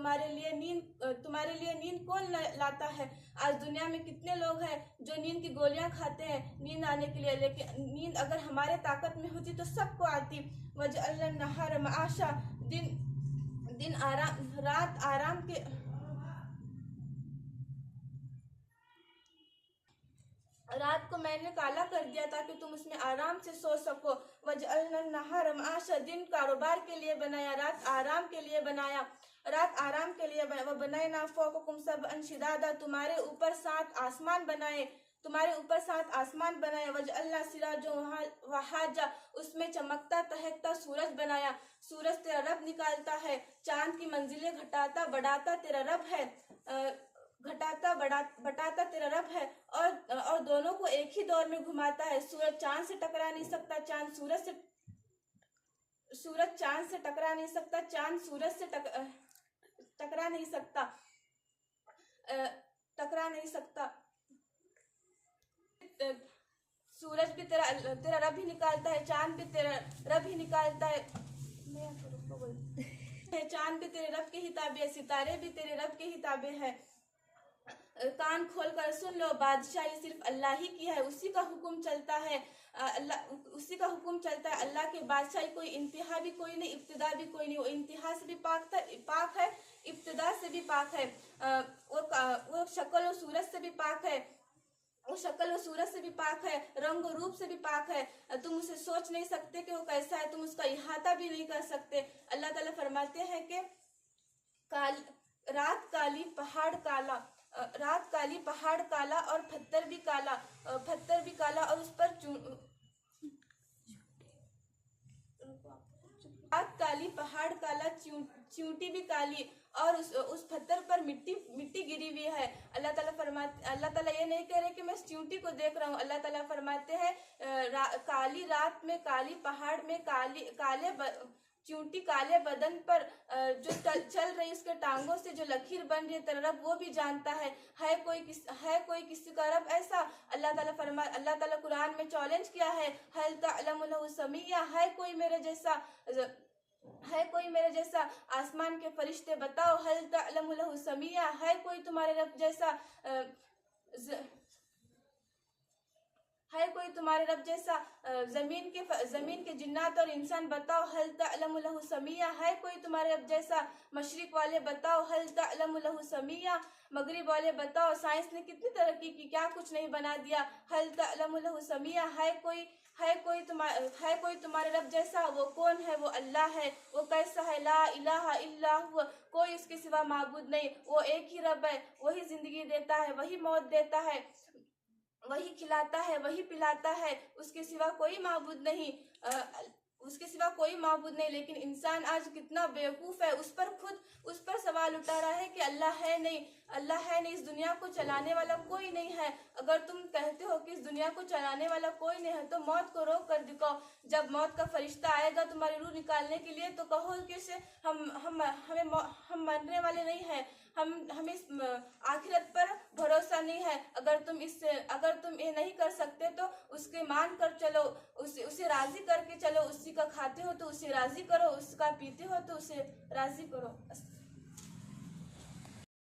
तुम्हारे लिए नींद कौन लाता है। आज दुनिया में कितने लोग हैं जो नींद की गोलियां खाते हैं नींद आने के लिए, लेकिन नींद अगर हमारे ताकत में होती तो सबको आती। वजअलना नहार मआशा, दिन आराम, रात आराम के, रात को मैंने काला कर दिया ताकि तुम उसमें आराम से सो सको। वजअलना नहार मआशा, दिन कारोबार के लिए बनाया, रात आराम के लिए बनाया, रात आराम के लिए बनाए फौकुकुम सबअन शिदादा, तुम्हारे ऊपर 7 आसमान बनाए, तुम्हारे ऊपर 7 आसमान बनाए। वजअलना सिराजन वहाजा, उसमें चमकता तहकता सूरज बनाया, सूरज तेरा रब निकालता है, चांद की मंजिलें घटाता बढ़ाता तेरा रब है, घटाता बढ़ाता तेरा रब है, और दोनों को एक ही दौर में घुमाता है। सूरज चांद से टकरा नहीं सकता, चांद सूरज से टकरा नहीं सकता, चांद सूरज से टकरा नहीं सकता, टकरा नहीं सकता। सूरज भी तेरा रब ही निकालता है, चांद भी तेरा रब ही निकालता है, चांद भी तेरे रब के ही ताबे है, सितारे भी तेरे रब के ही ताबे है। कान खोल कर सुन लो, बादशाही सिर्फ अल्लाह ही की है, उसी का हुक्म चलता है, उसी का हुक्म चलता है। अल्लाह के बादशाही कोई इंतहा भी कोई नहीं, इब्तिदा भी कोई नहीं, वो इंतहा से भी पाक है, इब्तिदा से भी पाक है, वो शक्ल और सूरत से भी पाक है, वो शक्ल और सूरत से भी पाक है, रंग और रूप से भी पाक है। तुम उसे सोच नहीं सकते कि वो कैसा है, तुम उसका इहाता भी नहीं कर सकते। अल्लाह ताला फरमाते हैं कि रात काली पहाड़ काला, रात काली पहाड़ काला और पत्थर भी काला और उस पर रात काली पहाड़ काला, चींटी भी काली, और उस पत्थर पर मिट्टी गिरी हुई है। अल्लाह ताला ये नहीं कह रहे कि मैं चींटी को देख रहा हूँ। अल्लाह ताला फरमाते हैं काली रात में, काली पहाड़ में, काले चींटी काले बदन पर जो चल रही, उसके टांगों से जो लकीर बन रही है, तेरा रब वो भी जानता है कोई किसी का रब ऐसा। अल्लाह ताला कुरान में चैलेंज किया है, हल तअलमु लहु समिया, है कोई मेरे जैसा आसमान के फरिश्ते बताओ, हल तअलमु लहु समिया, है कोई तुम्हारे रब जैसा, है कोई तुम्हारे रब जैसा। जमीन के जिन्नात और इंसान बताओ, हल तअलमु लहु समिया, है कोई तुम्हारे रब जैसा। मशरिक वाले बताओ, हल तअलमु लहु समिया, मगरिब वाले बताओ, साइंस ने कितनी तरक्की की, क्या कुछ नहीं बना दिया। हल तअलमु लहु समिया, है कोई तुम्हारे रब जैसा। वो कौन है? वो अल्लाह है। वो कैसा है? ला इलाहा इल्ला हुवा, कोई उसके सिवा माबूद नहीं, वो एक ही रब है। वही जिंदगी देता है, वही मौत देता है, वही खिलाता है, वही पिलाता है, उसके सिवा कोई माबूद नहीं, उसके सिवा कोई माबूद नहीं। लेकिन इंसान आज कितना बेवकूफ है, उस पर सवाल उठा रहा है कि अल्लाह है नहीं, इस दुनिया को चलाने वाला कोई नहीं है। अगर तुम कहते हो कि इस दुनिया को चलाने वाला कोई नहीं है, तो मौत को रोक कर दिखाओ। जब मौत का फरिश्ता आएगा तुम्हारी रूह निकालने के लिए, तो कहो कि हम मरने वाले नहीं हैं, हमें आखिरत पर भरोसा नहीं है। अगर तुम ये नहीं कर सकते तो उसके मान कर चलो, उसे राजी करके चलो। उसी का खाते हो तो उसे राजी करो, उसका पीते हो तो उसे राजी करो।